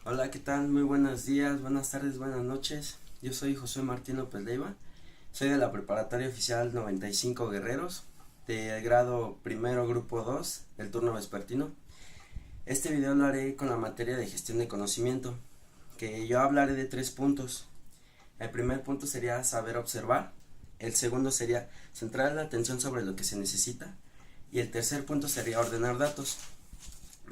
Hola, ¿qué tal? Muy buenos días, buenas tardes, buenas noches. Yo soy José Martín López Leiva. Soy de la Preparatoria Oficial 95 Guerreros, de grado primero, grupo 2, del turno vespertino. Este video lo haré con la materia de gestión de conocimiento, que yo hablaré de 3 puntos. El primer punto sería saber observar. El segundo sería centrar la atención sobre lo que se necesita. Y el tercer punto sería ordenar datos.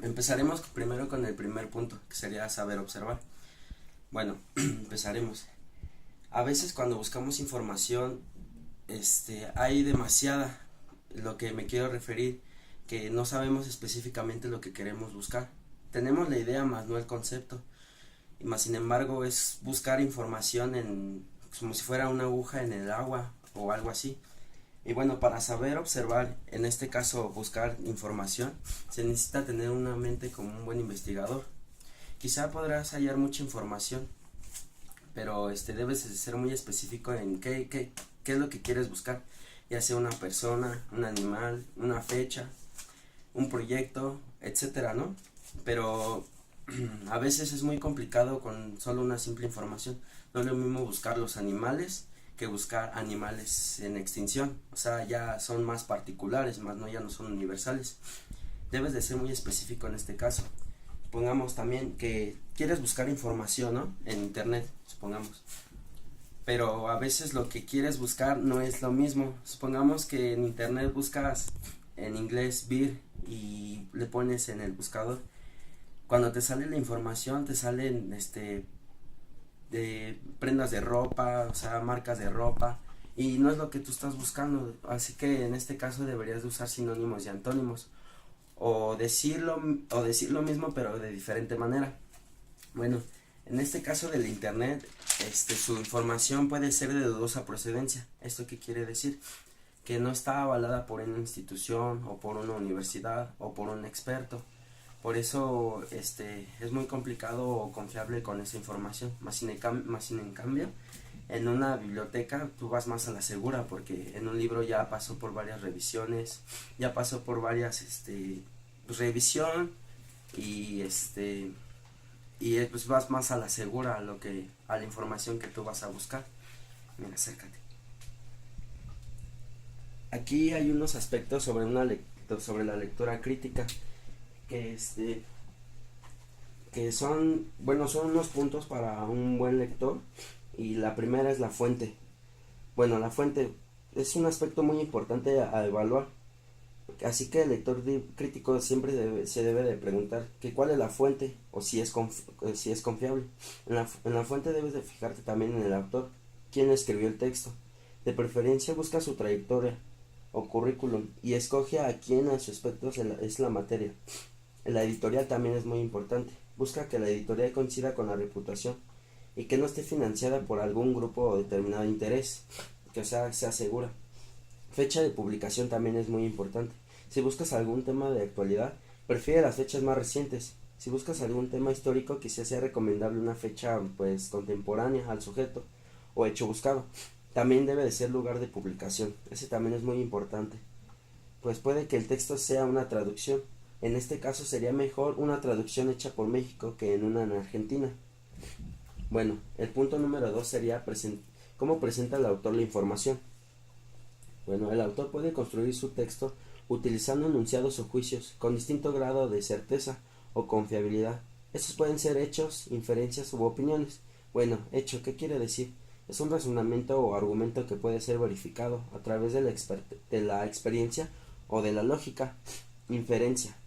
Empezaremos primero con el primer punto, que sería saber observar. Bueno, empezaremos. A veces cuando buscamos información, hay demasiada. Lo que me quiero referir, que no sabemos específicamente lo que queremos buscar. Tenemos la idea más no el concepto. Y más sin embargo es buscar información como si fuera una aguja en el agua o algo así. Y bueno, para saber observar, en este caso buscar información, se necesita tener una mente como un buen investigador. Quizá podrás hallar mucha información, pero debes de ser muy específico en qué es lo que quieres buscar, ya sea una persona, un animal, una fecha, un proyecto, etcétera, ¿no? Pero a veces es muy complicado con solo una simple información. No es lo mismo buscar los animales que buscar animales en extinción. O sea, ya son más particulares, más no, ya no son universales. Debes de ser muy específico en este caso. Supongamos también que quieres buscar información, ¿no? En internet, supongamos. Pero a veces lo que quieres buscar no es lo mismo. Supongamos que en internet buscas en inglés beer y le pones en el buscador. Cuando te sale la información te salen de prendas de ropa, o sea, marcas de ropa, y no es lo que tú estás buscando. Así que en este caso deberías de usar sinónimos y antónimos, o decir lo mismo pero de diferente manera. Bueno, en este caso del internet, su información puede ser de dudosa procedencia. ¿Esto qué quiere decir? Que no está avalada por una institución o por una universidad o por un experto. Por eso es muy complicado o confiable con esa información. Más sin en cambio, en una biblioteca tú vas más a la segura, porque en un libro ya pasó por varias revisiones, ya pasó por varias pues, revisión, y pues vas más a la segura a la información que tú vas a buscar. Mira, acércate. Aquí hay unos aspectos sobre la lectura crítica, que que son, bueno, son unos puntos para un buen lector. Y la primera es la fuente. Bueno, la fuente es un aspecto muy importante a evaluar. Así que el lector crítico siempre se debe de preguntar que cuál es la fuente, o si es confiable. En la fuente debes de fijarte también en el autor, quién escribió el texto. De preferencia busca su trayectoria o currículum y escoge a quién a su aspecto es la materia. La editorial también es muy importante. Busca que la editorial coincida con la reputación y que no esté financiada por algún grupo o determinado interés, que sea segura. Fecha de publicación también es muy importante. Si buscas algún tema de actualidad, prefiere las fechas más recientes. Si buscas algún tema histórico, quizás sea recomendable una fecha pues contemporánea al sujeto o hecho buscado. También debe de ser lugar de publicación. Ese también es muy importante, pues puede que el texto sea una traducción. En este caso sería mejor una traducción hecha por México que en Argentina. Bueno, el punto número 2 sería cómo presenta el autor la información. Bueno, el autor puede construir su texto utilizando enunciados o juicios con distinto grado de certeza o confiabilidad. Estos pueden ser hechos, inferencias u opiniones. Bueno, hecho, ¿qué quiere decir? Es un razonamiento o argumento que puede ser verificado a través de la experiencia o de la lógica. Inferencia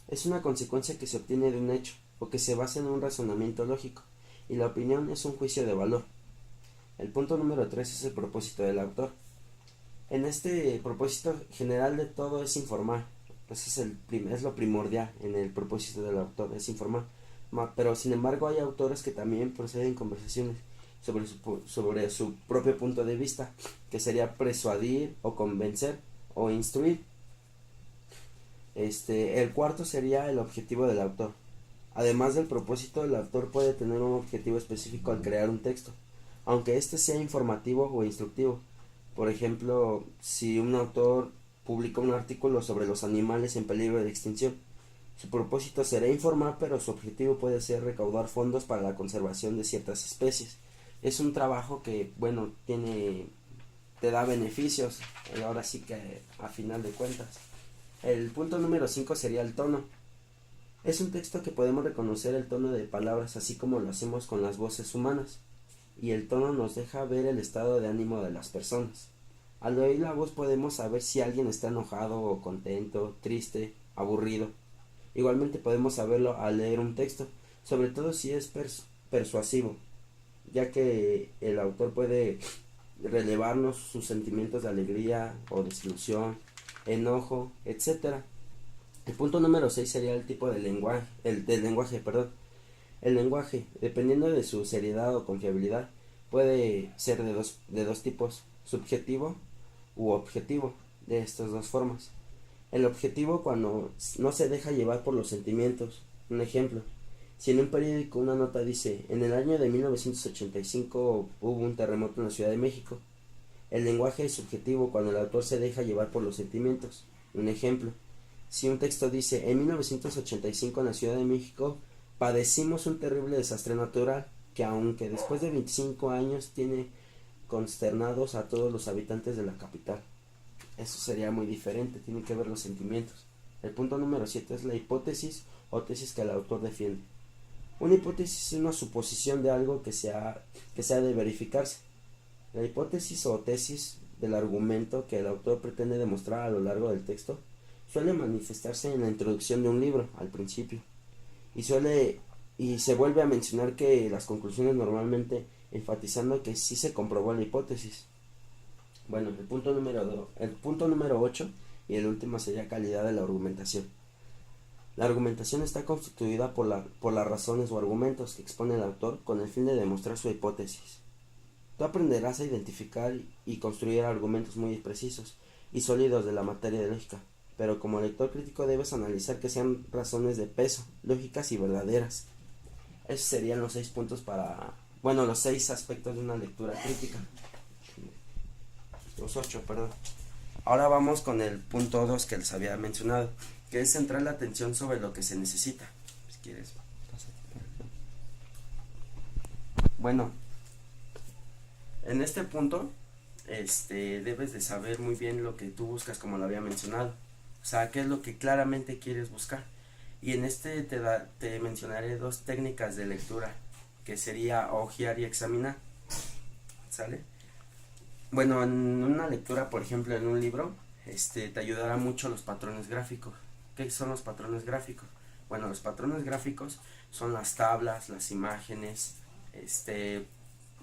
es una consecuencia que se obtiene de un hecho o que se basa en un razonamiento lógico, y la opinión es un juicio de valor. El punto número 3 es el propósito del autor. En este propósito general de todo es informar. Ese es lo primordial en el propósito del autor, es informar. Pero sin embargo hay autores que también proceden conversaciones sobre su propio punto de vista, que sería persuadir o convencer o instruir. El cuarto sería el objetivo del autor. Además del propósito, el autor puede tener un objetivo específico al crear un texto, aunque este sea informativo o instructivo. Por ejemplo, si un autor publica un artículo sobre los animales en peligro de extinción, Su propósito será informar, pero su objetivo puede ser recaudar fondos para la conservación de ciertas especies. Es un trabajo que, bueno, te da beneficios, ahora sí que a final de cuentas. El punto número 5 sería el tono. Es un texto que podemos reconocer el tono de palabras, así como lo hacemos con las voces humanas, y el tono nos deja ver el estado de ánimo de las personas. Al oír la voz podemos saber si alguien está enojado o contento, triste, aburrido. Igualmente podemos saberlo al leer un texto, sobre todo si es persuasivo, ya que el autor puede relevarnos sus sentimientos de alegría o desilusión, enojo, etcétera. El punto número 6 sería el tipo de lenguaje, del lenguaje, perdón. El lenguaje, dependiendo de su seriedad o confiabilidad, puede ser de dos tipos, subjetivo u objetivo, de estas dos formas. El objetivo cuando no se deja llevar por los sentimientos. Un ejemplo, si en un periódico una nota dice, en el año de 1985 hubo un terremoto en la Ciudad de México. El lenguaje es subjetivo cuando el autor se deja llevar por los sentimientos. Un ejemplo, si un texto dice, en 1985 en la Ciudad de México padecimos un terrible desastre natural que aunque después de 25 años tiene consternados a todos los habitantes de la capital. Eso sería muy diferente, tienen que ver los sentimientos. El punto número 7 es la hipótesis o tesis que el autor defiende. Una hipótesis es una suposición de algo que se ha de verificarse. La hipótesis o tesis del argumento que el autor pretende demostrar a lo largo del texto suele manifestarse en la introducción de un libro, al principio, y se vuelve a mencionar que las conclusiones normalmente enfatizando que sí se comprobó la hipótesis. Bueno, el punto número 8 y el último sería calidad de la argumentación. La argumentación está constituida por las razones o argumentos que expone el autor con el fin de demostrar su hipótesis. Tú aprenderás a identificar y construir argumentos muy precisos y sólidos de la materia de lógica, pero como lector crítico debes analizar que sean razones de peso, lógicas y verdaderas. Esos serían los 6 puntos los 6 aspectos de una lectura crítica. Los 8, perdón. Ahora vamos con el punto 2 que les había mencionado, que es centrar la atención sobre lo que se necesita. Si quieres, pásate por acá. Bueno, en este punto, debes de saber muy bien lo que tú buscas, como lo había mencionado. O sea, qué es lo que claramente quieres buscar. Y en te mencionaré 2 técnicas de lectura, que sería hojear y examinar. ¿Sale? Bueno, en una lectura, por ejemplo, en un libro, te ayudará mucho los patrones gráficos. ¿Qué son los patrones gráficos? Bueno, los patrones gráficos son las tablas, las imágenes,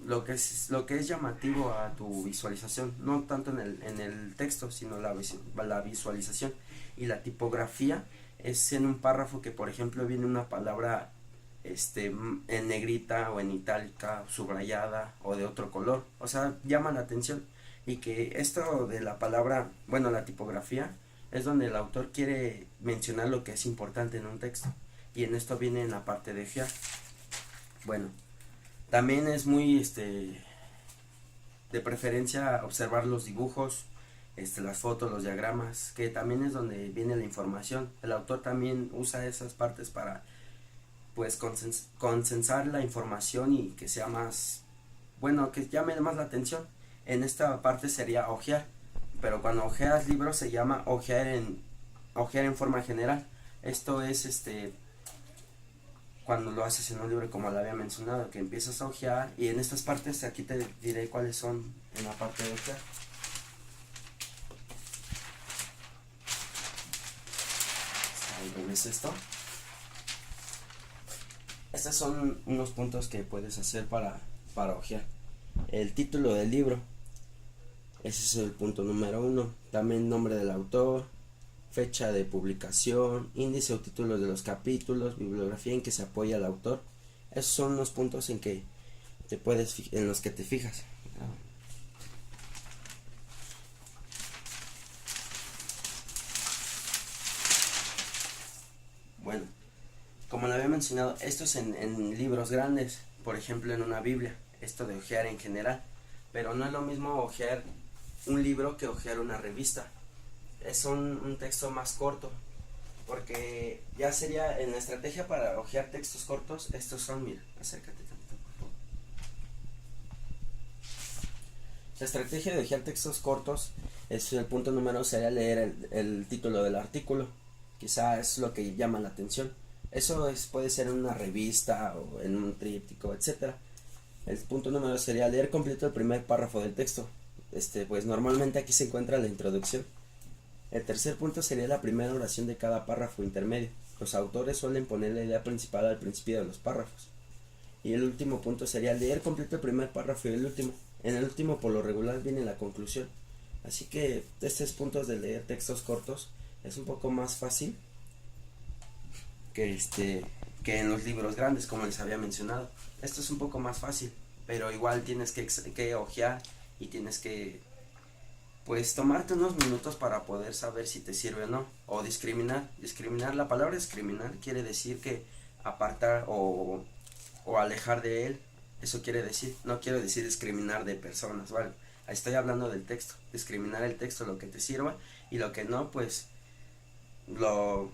lo que es llamativo a tu visualización, no tanto en el texto, sino la visualización. Y la tipografía es en un párrafo que, por ejemplo, viene una palabra en negrita o en itálica, subrayada o de otro color, o sea, llama la atención. Y que esto de la palabra, bueno, la tipografía es donde el autor quiere mencionar lo que es importante en un texto, y en esto viene en la parte de hojear. Bueno, también es muy de preferencia observar los dibujos, las fotos, los diagramas, que también es donde viene la información. El autor también usa esas partes para pues consensar la información y que sea más, bueno, que llame más la atención. En esta parte sería hojear, pero cuando hojeas libros se llama hojear en forma general. Esto es cuando lo haces en un libro, como lo había mencionado, que empiezas a hojear, y en estas partes aquí te diré cuáles son en la parte de hojear. Al revés esto. Estos son unos puntos que puedes hacer para hojear. El título del libro, ese es el punto número 1. También nombre del autor, fecha de publicación, índice o títulos de los capítulos, bibliografía en que se apoya el autor. Esos son los puntos en los que te fijas. Bueno, como lo había mencionado, esto es en libros grandes, por ejemplo en una Biblia, esto de hojear en general, pero no es lo mismo hojear un libro que hojear una revista. Es un texto más corto, porque ya sería en la estrategia para hojear textos cortos. Estos son, mira, acércate tantito, por favor. La estrategia de hojear textos cortos es el punto número, sería leer el título del artículo. Quizá es lo que llama la atención. Eso puede ser en una revista o en un tríptico, etcétera. El punto número sería leer completo el primer párrafo del texto. Pues normalmente aquí se encuentra la introducción. El tercer punto sería la primera oración de cada párrafo intermedio. Los autores suelen poner la idea principal al principio de los párrafos. Y el último punto sería leer completo el primer párrafo y el último. En el último, por lo regular, viene la conclusión. Así que estos puntos de leer textos cortos es un poco más fácil que en los libros grandes, como les había mencionado. Esto es un poco más fácil, pero igual tienes que hojear y tienes que pues tomarte unos minutos para poder saber si te sirve o no. O discriminar. La palabra discriminar quiere decir que apartar o alejar de él. Eso quiere decir, no quiero decir discriminar de personas, ¿vale? Estoy hablando del texto. Discriminar el texto, lo que te sirva, y lo que no, pues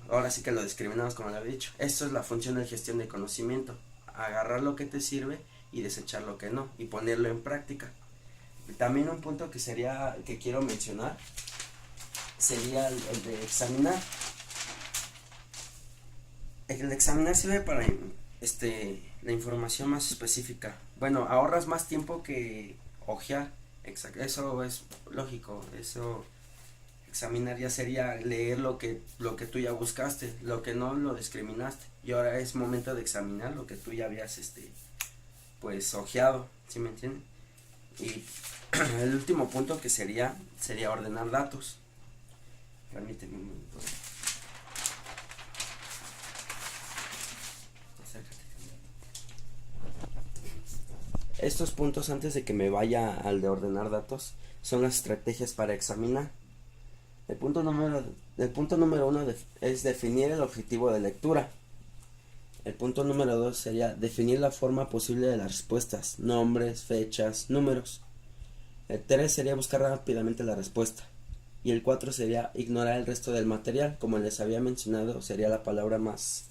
ahora sí que lo discriminamos, como lo había dicho. Esto es la función de gestión de conocimiento: agarrar lo que te sirve y desechar lo que no, y ponerlo en práctica. También un punto que quiero mencionar sería el de examinar. El examinar sirve para la información más específica. Bueno, ahorras más tiempo que hojear. Exacto, eso es lógico. Eso, examinar ya sería leer lo que tú ya buscaste, lo que no lo discriminaste, y ahora es momento de examinar lo que tú ya habías pues hojeado, ¿sí me entienden? Y el último punto que sería ordenar datos. Permíteme un momento. Estos puntos, antes de que me vaya al de ordenar datos, son las estrategias para examinar. El punto número 1 es definir el objetivo de lectura. El punto número 2 sería definir la forma posible de las respuestas: nombres, fechas, números. El 3 sería buscar rápidamente la respuesta. Y el 4 sería ignorar el resto del material. Como les había mencionado, sería la palabra más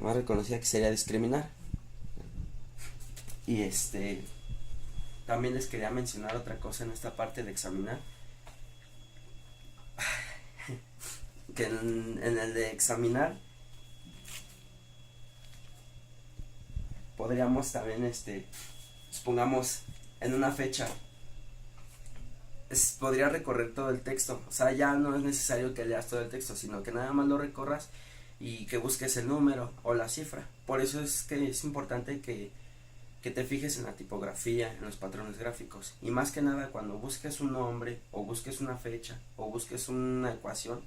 reconocida, que sería discriminar. Y también les quería mencionar otra cosa en esta parte de examinar. Que en el de examinar podríamos también, supongamos, en una fecha, podría recorrer todo el texto. O sea, ya no es necesario que leas todo el texto, sino que nada más lo recorras y que busques el número o la cifra. Por eso es que es importante que te fijes en la tipografía, en los patrones gráficos. Y más que nada, cuando busques un nombre, o busques una fecha, o busques una ecuación,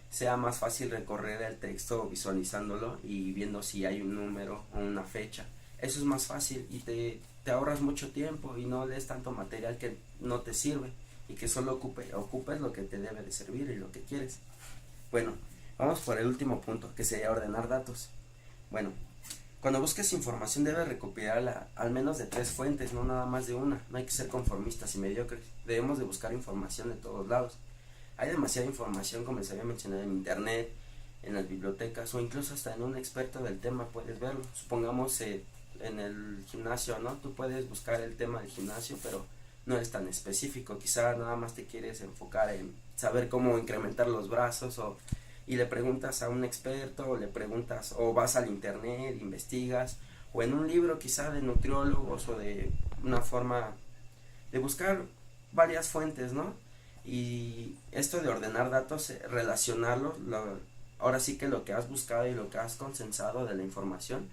sea más fácil recorrer el texto visualizándolo y viendo si hay un número o una fecha. Eso es más fácil y te ahorras mucho tiempo y no lees tanto material que no te sirve, y que solo ocupes lo que te debe de servir y lo que quieres. Bueno, vamos por el último punto, que sería ordenar datos. Bueno, cuando busques información debes recopilarla al menos de 3 fuentes, no nada más de una. No hay que ser conformistas y mediocres. Debemos de buscar información de todos lados. Hay demasiada información, como les había mencionado, en internet, en las bibliotecas, o incluso hasta en un experto del tema puedes verlo. Supongamos en el gimnasio, ¿no? Tú puedes buscar el tema del gimnasio, pero no es tan específico. Quizá nada más te quieres enfocar en saber cómo incrementar los brazos, y le preguntas a un experto, o le preguntas, o vas al internet, investigas, o en un libro quizá de nutriólogos, o de una forma de buscar varias fuentes, ¿no? Y esto de ordenar datos, relacionarlos, ahora sí que lo que has buscado y lo que has consensado de la información,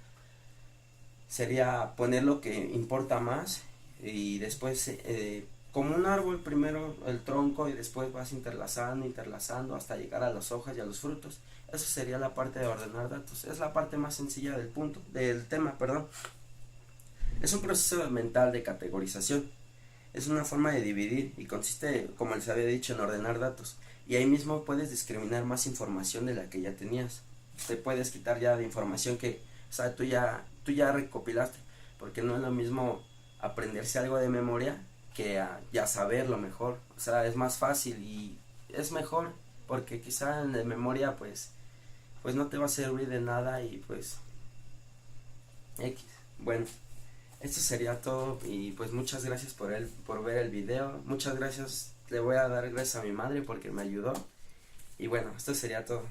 sería poner lo que importa más, y después como un árbol, primero el tronco y después vas interlazando hasta llegar a las hojas y a los frutos. Eso sería la parte de ordenar datos. Es la parte más sencilla del tema, perdón. Es un proceso mental de categorización. Es una forma de dividir y consiste, como les había dicho, en ordenar datos. Y ahí mismo puedes discriminar más información de la que ya tenías. Te puedes quitar ya de información que, o sea, tú ya recopilaste, porque no es lo mismo aprenderse algo de memoria que ya saberlo mejor. O sea, es más fácil y es mejor, porque quizá en de memoria pues no te va a servir de nada y pues X. Bueno, esto sería todo y pues muchas gracias por ver el video. Muchas gracias, le voy a dar gracias a mi madre porque me ayudó. Y bueno, esto sería todo.